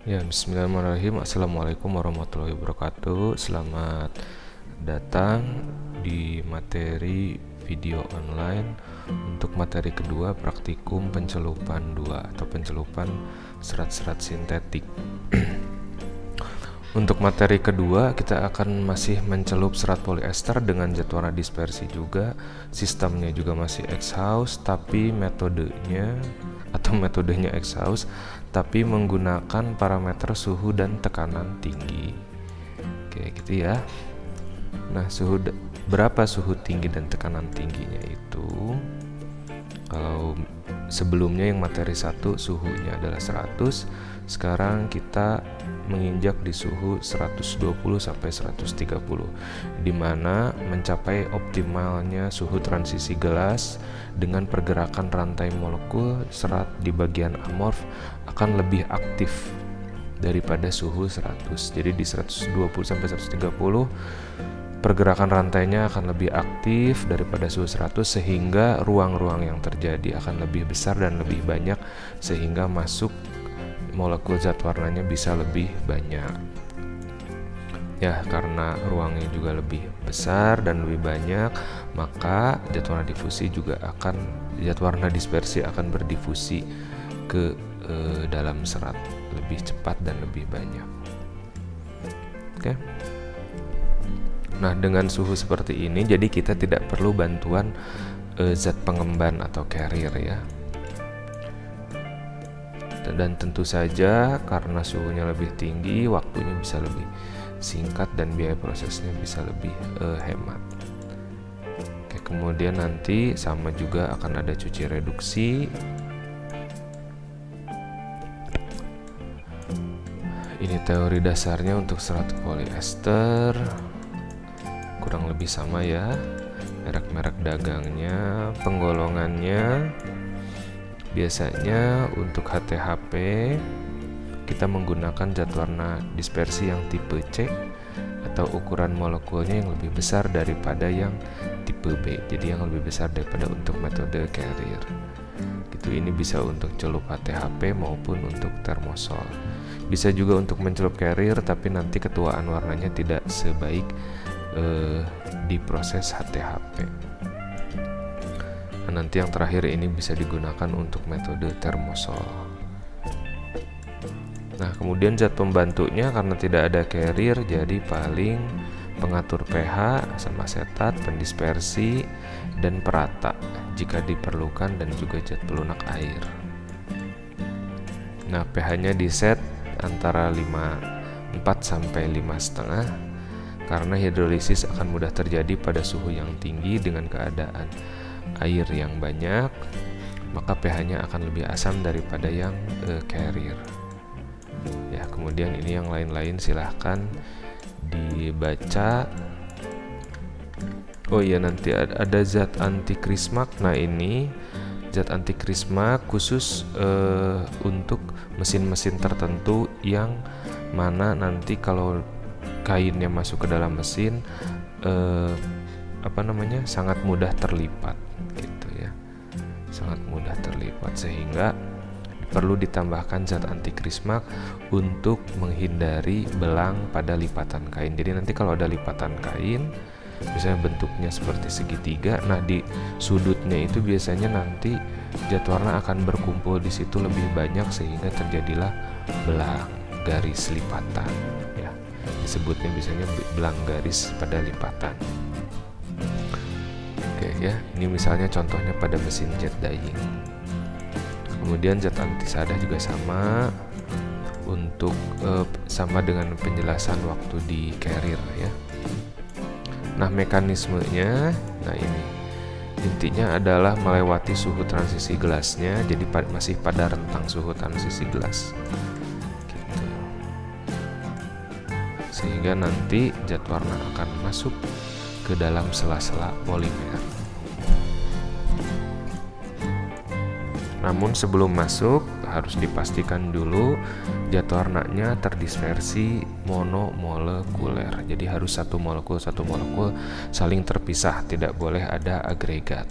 Ya, bismillahirrahmanirrahim. Assalamualaikum warahmatullahi wabarakatuh. Selamat datang di materi video online untuk materi kedua praktikum pencelupan 2 atau pencelupan serat-serat sintetik. Untuk materi kedua kita akan masih mencelup serat poliester dengan zat warna dispersi juga. Sistemnya juga masih exhaust, tapi metodenya exhaust tapi menggunakan parameter suhu dan tekanan tinggi. Oke, gitu ya. Nah, berapa suhu tinggi dan tekanan tingginya itu? Kalau sebelumnya yang materi 1 suhunya adalah 100, sekarang kita menginjak di suhu 120 sampai 130, di mana mencapai optimalnya suhu transisi gelas dengan pergerakan rantai molekul serat di bagian amorf akan lebih aktif daripada suhu 100. Jadi di 120 sampai 130 pergerakan rantainya akan lebih aktif daripada suhu 100, sehingga ruang-ruang yang terjadi akan lebih besar dan lebih banyak, sehingga masuk molekul zat warnanya bisa lebih banyak. Ya, karena ruangnya juga lebih besar dan lebih banyak, maka zat warna dispersi akan berdifusi ke dalam serat lebih cepat dan lebih banyak. Oke. Nah, dengan suhu seperti ini, jadi kita tidak perlu bantuan zat pengemban atau carrier ya. Dan tentu saja karena suhunya lebih tinggi, waktunya bisa lebih singkat dan biaya prosesnya bisa lebih hemat. Oke, kemudian nanti sama juga akan ada cuci reduksi. Ini teori dasarnya untuk serat poliester. Kurang lebih sama ya, merek-merek dagangnya, penggolongannya. Biasanya untuk HTHP kita menggunakan zat warna dispersi yang tipe C atau ukuran molekulnya yang lebih besar daripada yang tipe B, jadi yang lebih besar daripada untuk metode carrier. Gitu, ini bisa untuk celup HTHP maupun untuk termosol. Bisa juga untuk mencelup carrier, tapi nanti ketuaan warnanya tidak sebaik di proses HTHP. Nanti yang terakhir ini bisa digunakan untuk metode termosol. Nah, kemudian zat pembantunya karena tidak ada carrier, jadi paling pengatur pH sama asetat, pendispersi, dan perata jika diperlukan, dan juga zat pelunak air. Nah, pH-nya diset antara 4 sampai 5,5 karena hidrolisis akan mudah terjadi pada suhu yang tinggi dengan keadaan air yang banyak, maka pH-nya akan lebih asam daripada yang carrier. Ya, kemudian ini yang lain-lain silahkan dibaca. Oh iya, nanti ada zat anti krismak. Nah, ini zat anti krismak khusus untuk mesin-mesin tertentu yang mana nanti kalau kainnya masuk ke dalam mesin sangat mudah terlipat gitu ya, sangat mudah terlipat, sehingga perlu ditambahkan zat anti krismak untuk menghindari belang pada lipatan kain. Jadi nanti kalau ada lipatan kain, misalnya bentuknya seperti segitiga, nah di sudutnya itu biasanya nanti zat warna akan berkumpul di situ lebih banyak, sehingga terjadilah belang garis lipatan ya, disebutnya biasanya belang garis pada lipatan. Oke ya, ini misalnya contohnya pada mesin jet dyeing. Kemudian zat antisadah juga sama untuk sama dengan penjelasan waktu di carrier ya. Nah, mekanismenya, nah ini intinya adalah melewati suhu transisi gelasnya, jadi masih pada rentang suhu transisi gelas gitu. Sehingga nanti zat warna akan masuk ke dalam sela-sela polimer. Namun sebelum masuk harus dipastikan dulu zat warnanya terdispersi monomolekuler. Jadi harus satu molekul saling terpisah, tidak boleh ada agregat.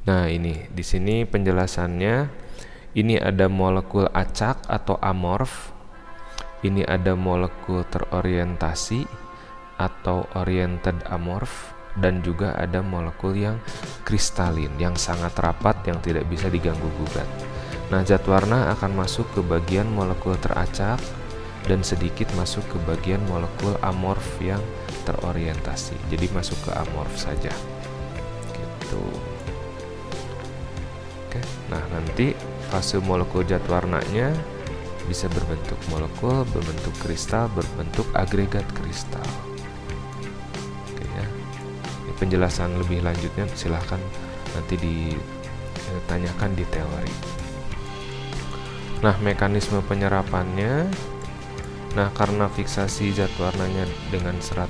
Nah, ini di sini penjelasannya. Ini ada molekul acak atau amorf. Ini ada molekul terorientasi atau oriented amorf, dan juga ada molekul yang kristalin, yang sangat rapat, yang tidak bisa diganggu gugat. Nah, zat warna akan masuk ke bagian molekul teracak dan sedikit masuk ke bagian molekul amorf yang terorientasi. Jadi masuk ke amorf saja. Gitu. Oke. Nah, nanti fase molekul zat warnanya bisa berbentuk molekul, berbentuk kristal, berbentuk agregat kristal. Oke ya. Ini penjelasan lebih lanjutnya silahkan nanti ditanyakan di teori. Nah, mekanisme penyerapannya, nah karena fiksasi zat warnanya dengan serat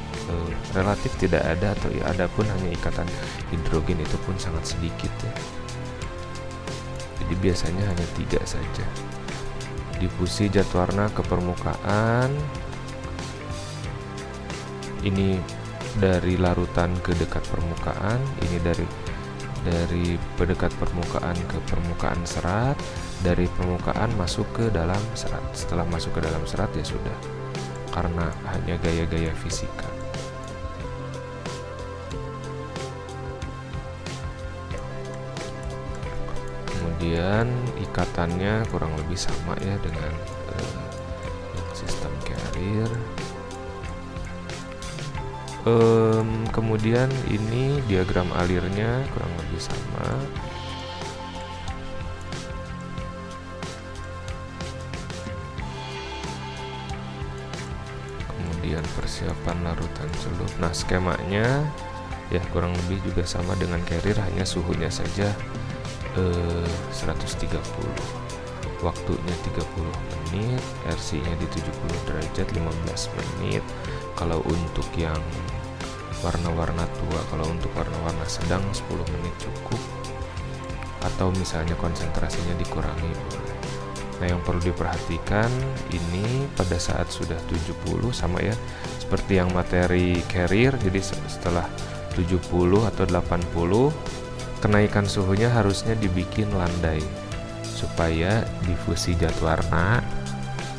relatif tidak ada, atau ya ada pun hanya ikatan hidrogen, itu pun sangat sedikit ya. Jadi biasanya hanya 3 saja. Difusi zat warna ke permukaan, ini dari larutan ke dekat permukaan, ini dari pendekat permukaan ke permukaan serat, dari permukaan masuk ke dalam serat. Setelah masuk ke dalam serat ya sudah, karena hanya gaya-gaya fisika. Kemudian ikatannya kurang lebih sama ya dengan sistem carrier. Kemudian ini diagram alirnya kurang lebih sama. Kemudian persiapan larutan celup. Nah, skemanya ya kurang lebih juga sama dengan carrier, hanya suhunya saja 130, waktunya 30 menit, RC-nya di 70 derajat 15 menit. Kalau untuk yang warna-warna tua, kalau untuk warna-warna sedang 10 menit cukup, atau misalnya konsentrasinya dikurangi boleh. Nah, yang perlu diperhatikan ini pada saat sudah 70 sama ya seperti yang materi carrier, jadi setelah 70 atau 80 kenaikan suhunya harusnya dibikin landai supaya difusi zat warna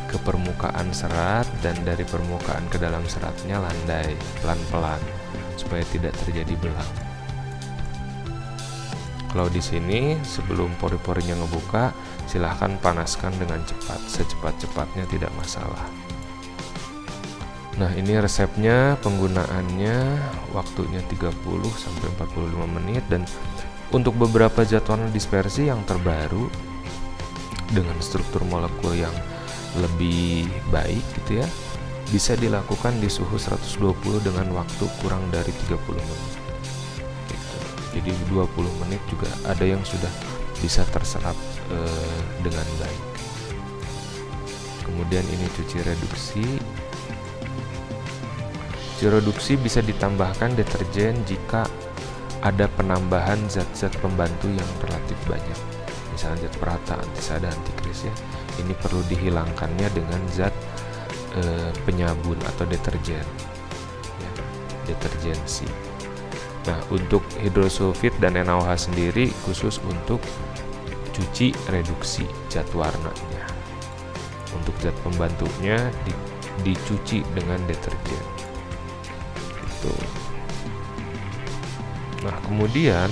ke permukaan serat dan dari permukaan ke dalam seratnya landai pelan-pelan supaya tidak terjadi belang. Kalau di sini sebelum pori-porinya ngebuka, silahkan panaskan dengan cepat, secepat-cepatnya tidak masalah. Nah, ini resepnya, penggunaannya, waktunya 30 sampai 45 menit, dan untuk beberapa zat warna dispersi yang terbaru dengan struktur molekul yang lebih baik gitu ya, bisa dilakukan di suhu 120 dengan waktu kurang dari 30 menit gitu. Jadi 20 menit juga ada yang sudah bisa terserap dengan baik. Kemudian ini cuci reduksi. Cuci reduksi bisa ditambahkan deterjen jika ada penambahan zat-zat pembantu yang relatif banyak, misalnya zat perata, antisada, antikris ya. Ini perlu dihilangkannya dengan zat penyabun atau deterjen ya, detergensi. Nah, untuk hidrosulfit dan NaOH sendiri khusus untuk cuci reduksi zat warnanya. Untuk zat pembantunya dicuci dengan deterjen. Gitu. Nah, kemudian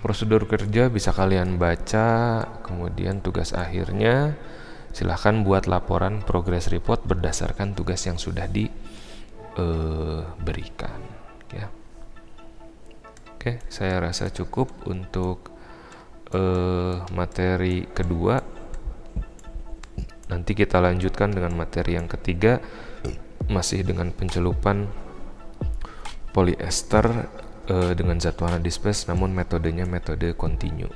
prosedur kerja bisa kalian baca, kemudian tugas akhirnya silahkan buat laporan progress report berdasarkan tugas yang sudah diberikan ya. Oke, saya rasa cukup untuk materi kedua. Nanti kita lanjutkan dengan materi yang ketiga, masih dengan pencelupan polyester dengan zat warna disperse, namun metodenya metode kontinu.